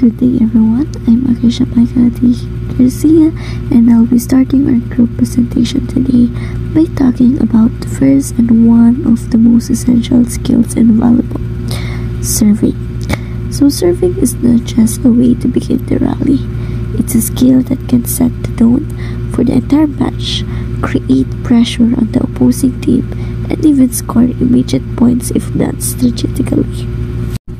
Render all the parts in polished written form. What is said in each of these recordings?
Good day everyone, I'm Akisha Paikati Garcia and I'll be starting our group presentation today by talking about the first and one of the most essential skills in volleyball, serving. So serving is not just a way to begin the rally, it's a skill that can set the tone for the entire match, create pressure on the opposing team, and even score immediate points if done strategically.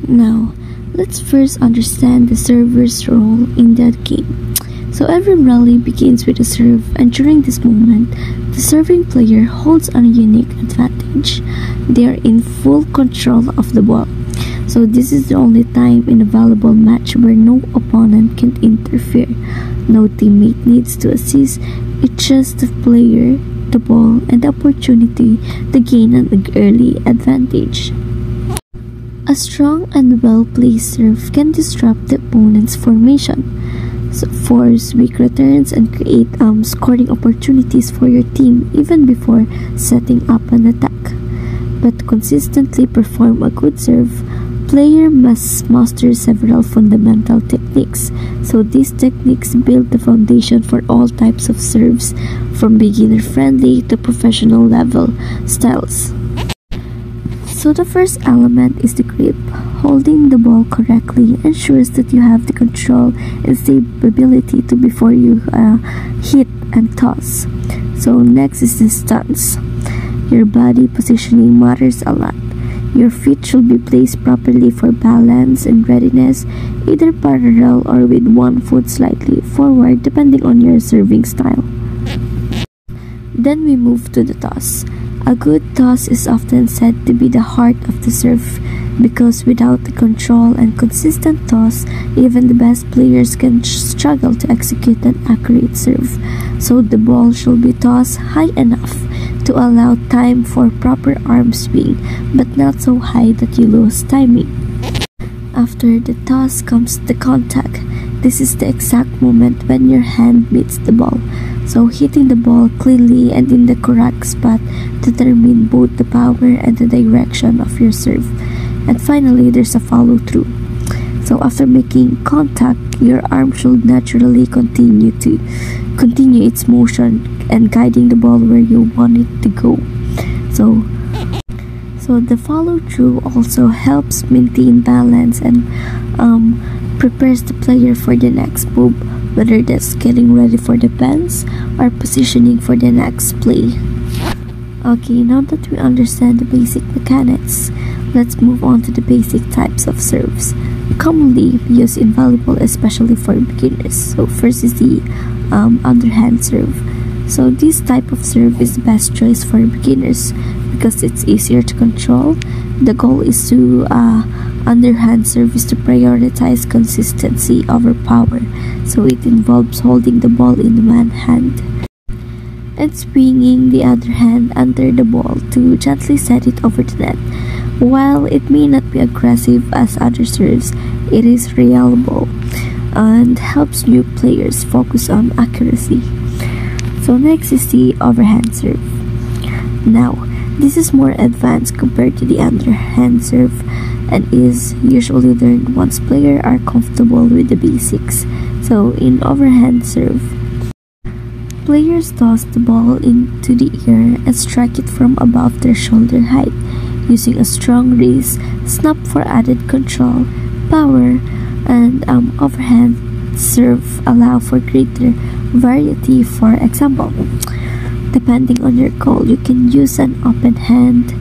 Now, let's first understand the server's role in that game. So every rally begins with a serve, and during this moment, the serving player holds a unique advantage. They are in full control of the ball. So this is the only time in a volleyball match where no opponent can interfere. No teammate needs to assist. It's just the player, the ball, and the opportunity to gain an early advantage. A strong and well-placed serve can disrupt the opponent's formation, so force weak returns and create scoring opportunities for your team even before setting up an attack. But to consistently perform a good serve, player must master several fundamental techniques. So these techniques build the foundation for all types of serves, from beginner-friendly to professional level styles. So the first element is the grip. Holding the ball correctly ensures that you have the control and stability to before you hit and toss. So next is the stance. Your body positioning matters a lot. Your feet should be placed properly for balance and readiness, either parallel or with one foot slightly forward depending on your serving style. Then we move to the toss. A good toss is often said to be the heart of the serve because without the control and consistent toss, even the best players can struggle to execute an accurate serve. So the ball should be tossed high enough to allow time for proper arm swing, but not so high that you lose timing. After the toss comes the contact. This is the exact moment when your hand meets the ball. So hitting the ball cleanly and in the correct spot determine both the power and the direction of your serve. And finally, there's a follow through. So after making contact, your arm should naturally continue its motion and guiding the ball where you want it to go. So the follow through also helps maintain balance and prepares the player for the next move, whether that's getting ready for the defense or positioning for the next play. Okay, now that we understand the basic mechanics, let's move on to the basic types of serves commonly used in volleyball, especially for beginners. So first is the underhand serve. So this type of serve is the best choice for beginners because it's easier to control. The goal is to underhand serve is to prioritize consistency over power. So it involves holding the ball in one hand and swinging the other hand under the ball to gently set it over the net. While it may not be aggressive as other serves, it is reliable and helps new players focus on accuracy. So next is the overhand serve. Now, this is more advanced compared to the underhand serve and is usually learned once players are comfortable with the basics. So in overhand serve, players toss the ball into the air and strike it from above their shoulder height using a strong wrist snap for added control, power, and overhand serve allow for greater variety. For example, depending on your goal, you can use an open hand,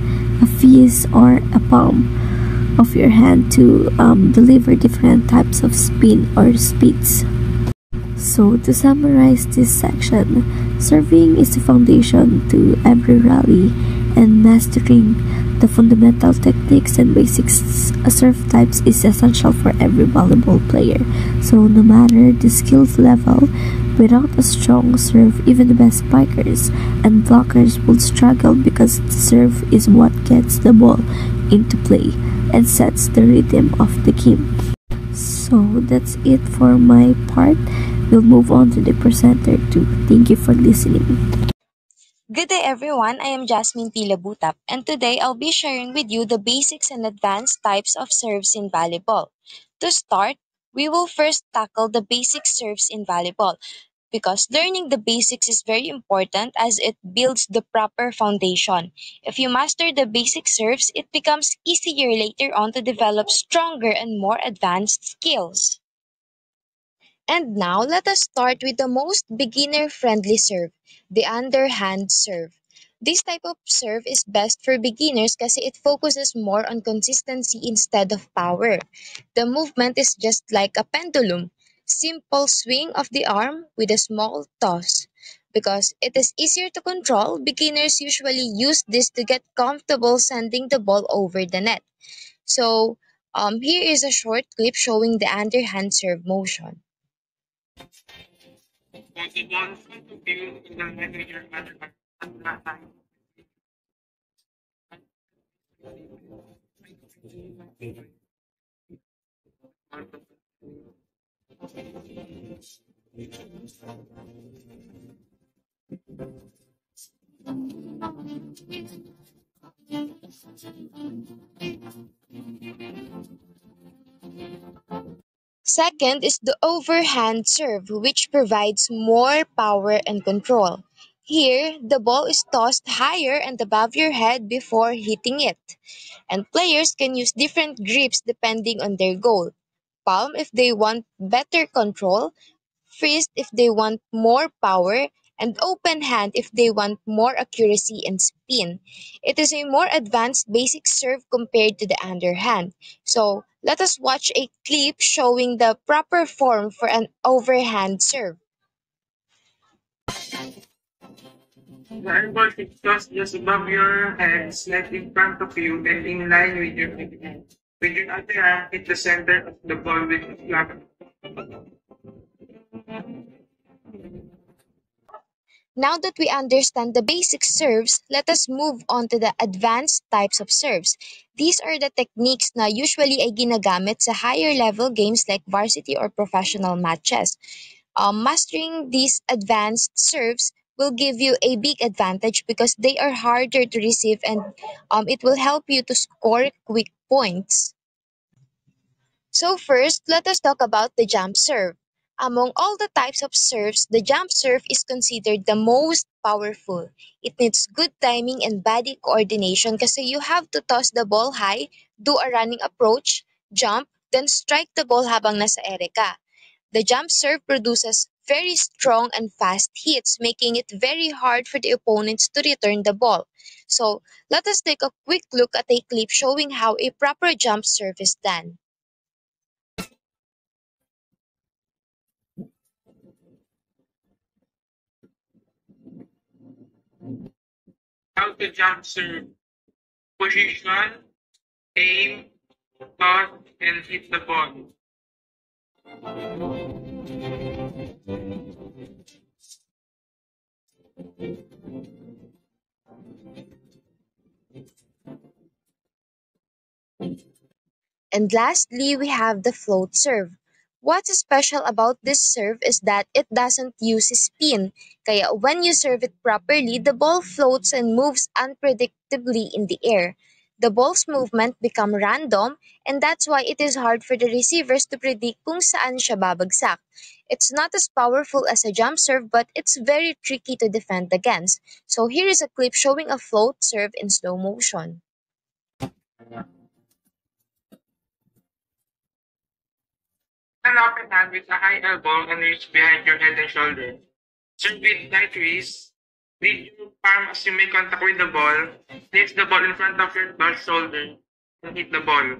a fist, or a palm of your hand to deliver different types of spin or speeds. So to summarize this section, serving is the foundation to every rally, and mastering the fundamental techniques and basics serve types is essential for every volleyball player. So no matter the skills level, without a strong serve, even the best spikers and blockers will struggle because the serve is what gets the ball into play and sets the rhythm of the game. So that's it for my part. We'll move on to the presenter too. Thank you for listening. Good day everyone, I am Jasmine Pila Butap, and today I'll be sharing with you the basics and advanced types of serves in volleyball. To start, We will first tackle the basic serves in volleyball because learning the basics is very important as it builds the proper foundation. If you master the basic serves, it becomes easier later on to develop stronger and more advanced skills. And now let us start with the most beginner-friendly serve, the underhand serve. This type of serve is best for beginners kasi it focuses more on consistency instead of power. The movement is just like a pendulum, simple swing of the arm with a small toss. Because it is easier to control, beginners usually use this to get comfortable sending the ball over the net. So, here is a short clip showing the underhand serve motion. Second is the overhand serve, which provides more power and control. Here, the ball is tossed higher and above your head before hitting it, and players can use different grips depending on their goal. Palm if they want better control, fist if they want more power, and open hand if they want more accuracy and spin. It is a more advanced basic serve compared to the underhand. So let us watch a clip showing the proper form for an overhand serve. The elbow should cross just above your head, slightly in front of you, and in line with your hand. With your other hand, hit the center of the ball with a flat. Now that we understand the basic serves, let us move on to the advanced types of serves. These are the techniques na usually ay ginagamit sa higher level games like varsity or professional matches. Mastering these advanced serves will give you a big advantage because they are harder to receive and it will help you to score quick points. So first, let us talk about the jump serve. Among all the types of serves, the jump serve is considered the most powerful. It needs good timing and body coordination kasi you have to toss the ball high, do a running approach, jump, then strike the ball habang nasa ere ka. The jump serve produces very strong and fast hits, making it very hard for the opponents to return the ball. So, let us take a quick look at a clip showing how a proper jump serve is done. How to jump serve. Position, aim, toss, and hit the ball. And lastly, we have the float serve. What's special about this serve is that it doesn't use spin. Kaya when you serve it properly, the ball floats and moves unpredictably in the air. The ball's movement become random and that's why it is hard for the receivers to predict kung saan siya babagsak. It's not as powerful as a jump serve but it's very tricky to defend against. So here is a clip showing a float serve in slow motion. An open hand with a high elbow and reach behind your head and shoulder. Serve with tight wrist. Lead your palm as you make contact with the ball. Place the ball in front of your left shoulder and hit the ball.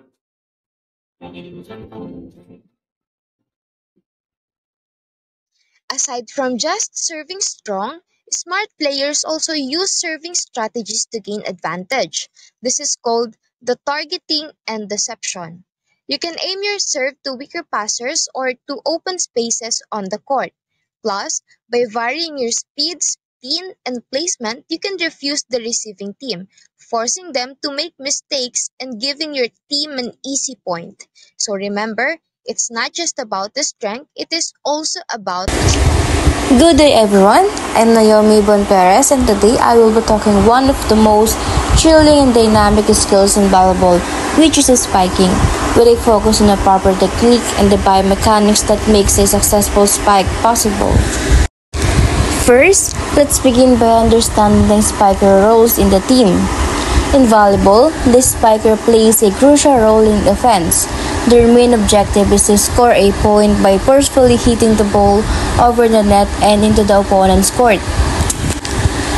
Aside from just serving strong, smart players also use serving strategies to gain advantage. This is called the targeting and deception. You can aim your serve to weaker passers or to open spaces on the court. Plus, by varying your speed, spin, and placement, you can refuse the receiving team, forcing them to make mistakes and giving your team an easy point. So remember, it's not just about the strength, it is also about the Good day everyone, I'm Naomi Bon Perez and today I will be talking one of the most thrilling and dynamic skills in volleyball, which is spiking, with a focus on the proper technique and the biomechanics that makes a successful spike possible. First, let's begin by understanding the spiker roles in the team. In volleyball, the spiker plays a crucial role in offense. Their main objective is to score a point by forcefully hitting the ball over the net and into the opponent's court.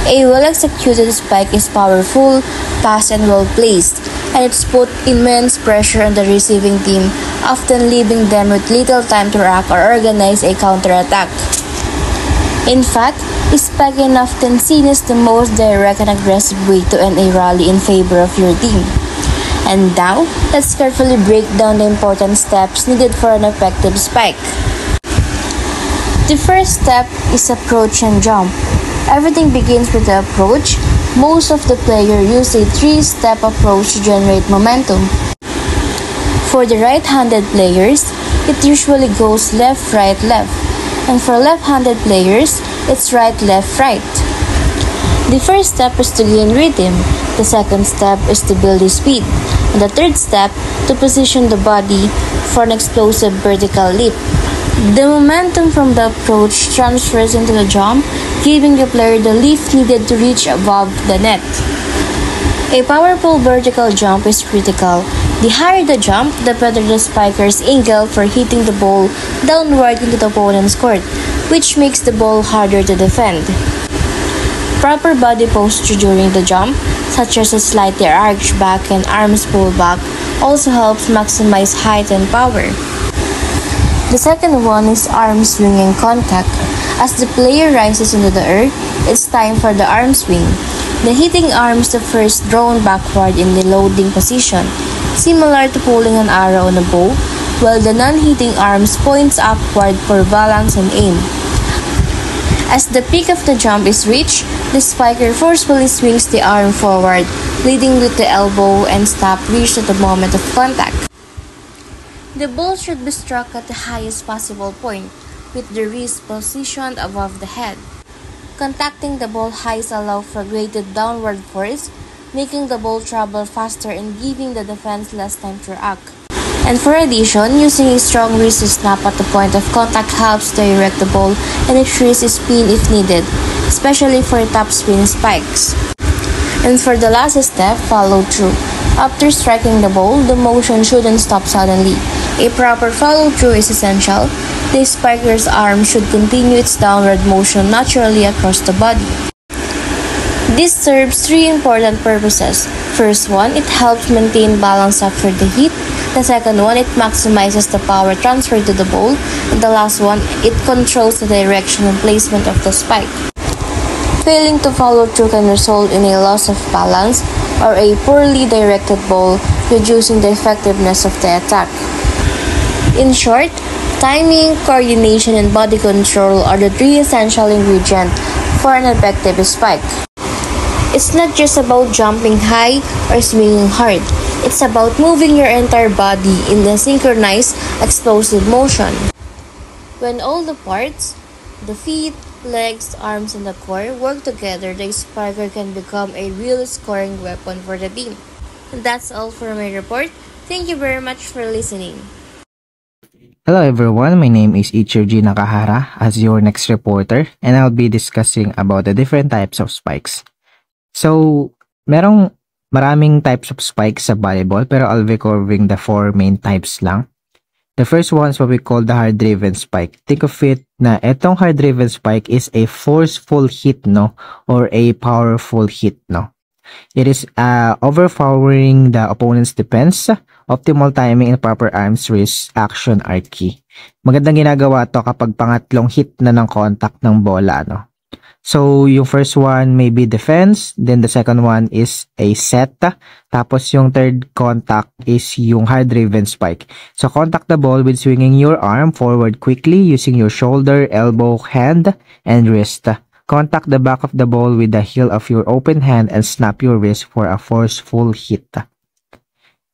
A well-executed spike is powerful, fast, and well-placed, and it's put immense pressure on the receiving team, often leaving them with little time to react or organize a counterattack. In fact, spiking often seen as the most direct and aggressive way to end a rally in favor of your team. And now, let's carefully break down the important steps needed for an effective spike. The first step is approach and jump. Everything begins with the approach. Most of the players use a three-step approach to generate momentum. For the right-handed players, it usually goes left, right, left. And for left-handed players, it's right, left, right. The first step is to gain rhythm. The second step is to build the speed. And the third step, to position the body for an explosive vertical leap. The momentum from the approach transfers into the jump, giving the player the lift needed to reach above the net. A powerful vertical jump is critical. The higher the jump, the better the spiker's angle for hitting the ball downward into the opponent's court, which makes the ball harder to defend. Proper body posture during the jump, such as a slightly arched back and arms pulled back, also helps maximize height and power. The second one is arm swing and contact. As the player rises into the earth, it's time for the arm swing. The hitting arm is the first drawn backward in the loading position, similar to pulling an arrow on a bow, while the non-hitting arms points upward for balance and aim. As the peak of the jump is reached, the spiker forcefully swings the arm forward, leading with the elbow and stop reached at the moment of contact. The ball should be struck at the highest possible point, with the wrist positioned above the head. Contacting the ball highs allow for greater downward force, making the ball travel faster and giving the defense less time to react. And for addition, using a strong wrist to snap at the point of contact helps direct the ball and increase spin if needed, especially for top spin spikes. And for the last step, follow through. After striking the ball, the motion shouldn't stop suddenly. A proper follow-through is essential. The spiker's arm should continue its downward motion naturally across the body. This serves three important purposes. First one, it helps maintain balance after the hit. The second one, it maximizes the power transfer to the ball. And the last one, it controls the direction and placement of the spike. Failing to follow through can result in a loss of balance or a poorly directed ball, reducing the effectiveness of the attack. In short, timing, coordination, and body control are the three essential ingredients for an effective spike. It's not just about jumping high or swinging hard. It's about moving your entire body in a synchronized, explosive motion. When all the parts, the feet, legs, arms, and the core work together, the spiker can become a real scoring weapon for the team. And that's all for my report. Thank you very much for listening. Hello everyone, my name is Ichirji Nakahara as your next reporter and I'll be discussing about the different types of spikes. So, maraming types of spikes sa volleyball pero I'll be covering the four main types lang. The first one is what we call the hard-driven spike. Think of it na etong hard-driven spike is a forceful hit, no? Or a powerful hit, no? It is overpowering the opponent's defense. Optimal timing and proper arms wrist action are key. Magandang ginagawa to kapag pangatlong hit na ng contact ng bola, no? So, yung first one may be defense, then the second one is a set, tapos yung third contact is yung hard-driven spike. So, contact the ball with swinging your arm forward quickly using your shoulder, elbow, hand, and wrist. Contact the back of the ball with the heel of your open hand and snap your wrist for a forceful hit.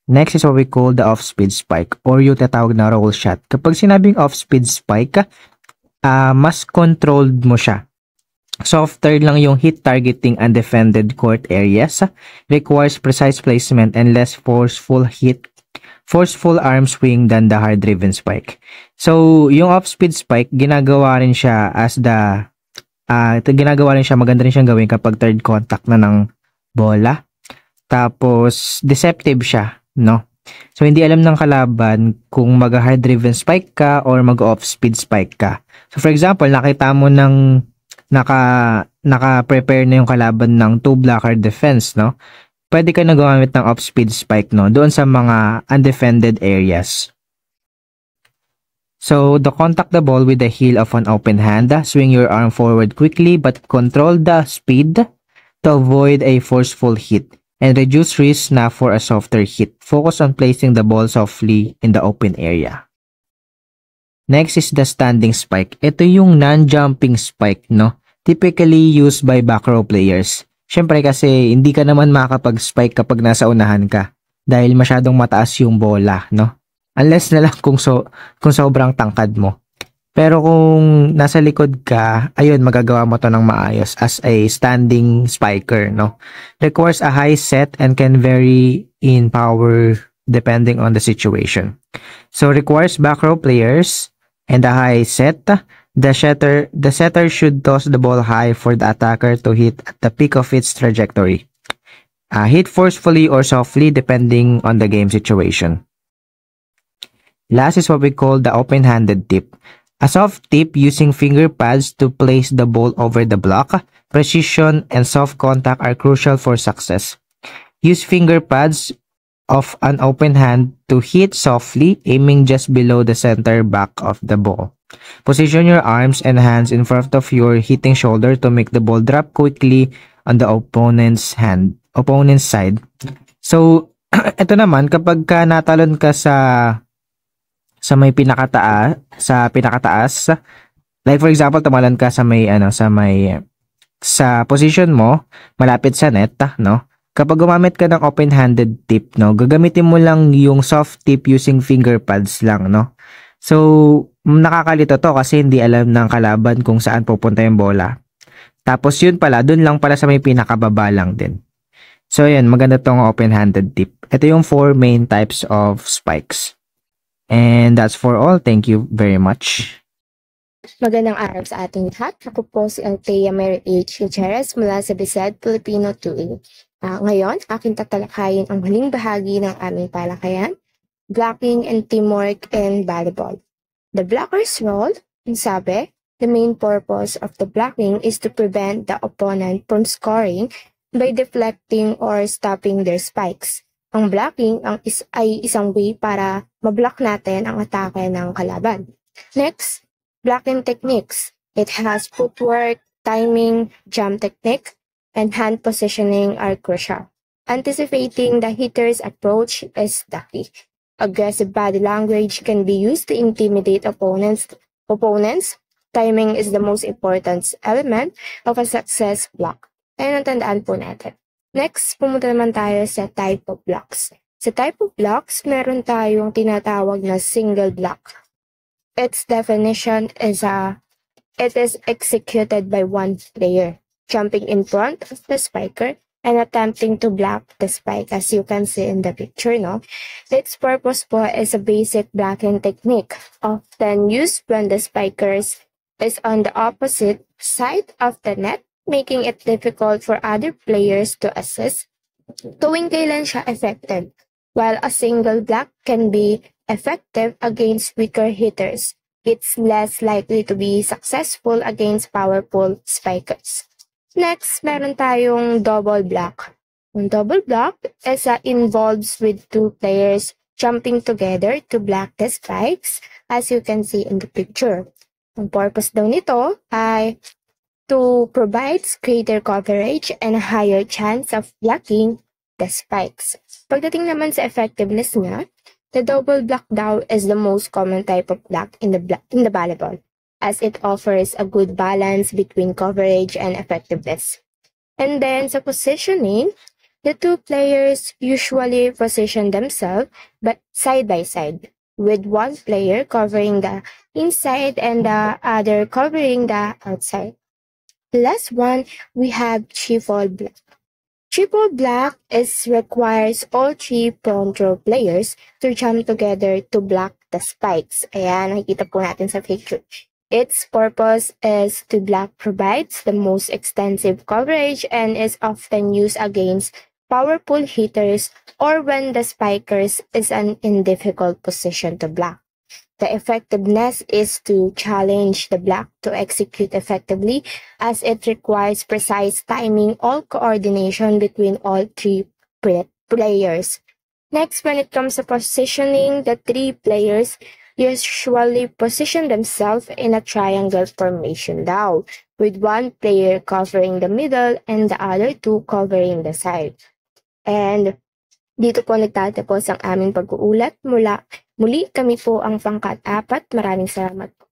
Next is what we call the off-speed spike or yung tatawag na roll shot. Kapag sinabing off-speed spike, mas controlled mo siya. Softer lang yung hit targeting undefended court areas, requires precise placement and less forceful arm swing than the hard-driven spike. So, yung off-speed spike, ginagawa rin siya maganda rin siyang gawin kapag third contact na ng bola. Tapos, deceptive siya, no? So, hindi alam ng kalaban kung mag-hard-driven spike ka or mag-off-speed spike ka. So, for example, nakita mo ng naka-prepare na yung kalaban ng 2-blocker defense, no? Pwede ka na gumamit ng off-speed spike, no? Doon sa mga undefended areas. So, contact the ball with the heel of an open hand. Swing your arm forward quickly but control the speed to avoid a forceful hit and reduce risk na for a softer hit. Focus on placing the ball softly in the open area. Next is the standing spike. Ito yung non-jumping spike, no? Typically used by back row players. Syempre kasi hindi ka naman makakapag-spike kapag nasa unahan ka dahil masyadong mataas yung bola, no? Unless na lang kung sobrang tangkad mo. Pero kung nasa likod ka, ayun, magagawa mo to ng maayos as a standing spiker, no? Requires a high set and can vary in power depending on the situation. So requires back row players and a high set. The setter should toss the ball high for the attacker to hit at the peak of its trajectory. Hit forcefully or softly depending on the game situation. Last is what we call the open-handed tip. A soft tip using finger pads to place the ball over the block. Precision and soft contact are crucial for success. Use finger pads of an open hand to hit softly, aiming just below the center back of the ball. Position your arms and hands in front of your hitting shoulder to make the ball drop quickly on the opponent's side. So, ito naman kapag ka natalon ka sa pinakataas, like for example, tumalon ka sa position mo malapit sa net, no? Kapag gumamit ka ng open-handed tip, no, gagamitin mo lang yung soft tip using finger pads lang, no? So, nakakalito to kasi hindi alam ng kalaban kung saan pupunta yung bola. Tapos yun pala, dun lang pala sa may pinakababa lang din. So, yan, maganda tong open-handed tip. Ito yung 4 main types of spikes. And that's for all. Thank you very much. Magandang araw sa ating lahat. Ako po si Althea Mary H. Gutierrez mula sa BISED Filipino 2A. Ngayon, aking tatalakayin ang huling bahagi ng aming talakayan, blocking and teamwork in volleyball. The blocker's role, sabi, the main purpose of the blocking is to prevent the opponent from scoring by deflecting or stopping their spikes. Ang blocking ay isang way para mablock natin ang atake ng kalaban. Next, blocking techniques. It has footwork, timing, jump technique, and hand positioning are crucial. Anticipating the hitter's approach is the key. Aggressive body language can be used to intimidate opponents. Timing is the most important element of a success block. Ayun ang tandaan po natin. Next, pumunta naman tayo sa type of blocks. Sa type of blocks, meron tayong tinatawag na single block. Its definition is it is executed by one player, jumping in front of the spiker and attempting to block the spike, as you can see in the picture, no? Its purpose po is a basic blocking technique, often used when the spiker is on the opposite side of the net, making it difficult for other players to assist tuwing kailan siya effective. While a single block can be effective against weaker hitters, it's less likely to be successful against powerful spikers. Next, meron tayong double block. Ang double block involves with two players jumping together to block the spikes, as you can see in the picture. Ang purpose daw nito ay to provide greater coverage and a higher chance of blocking the spikes. Pagdating naman sa effectiveness niya, the double block daw is the most common type of block in the volleyball, as it offers a good balance between coverage and effectiveness. And then sa positioning, the two players usually position themselves but side by side, with one player covering the inside and the other covering the outside. The last one, we have triple black. Triple black requires all three front row players to jump together to block the spikes. Ayan, nakikita po natin sa picture. Its purpose is to block provides the most extensive coverage and is often used against powerful hitters or when the spikers is in difficult position to block. The effectiveness is to challenge the block to execute effectively as it requires precise timing or coordination between all three players. Next, when it comes to positioning, the three players usually position themselves in a triangle formation daw, with one player covering the middle and the other two covering the side. And dito po nagtatapos ang aming pag-uulat. Muli kami po ang pangkat-4. Maraming salamat po.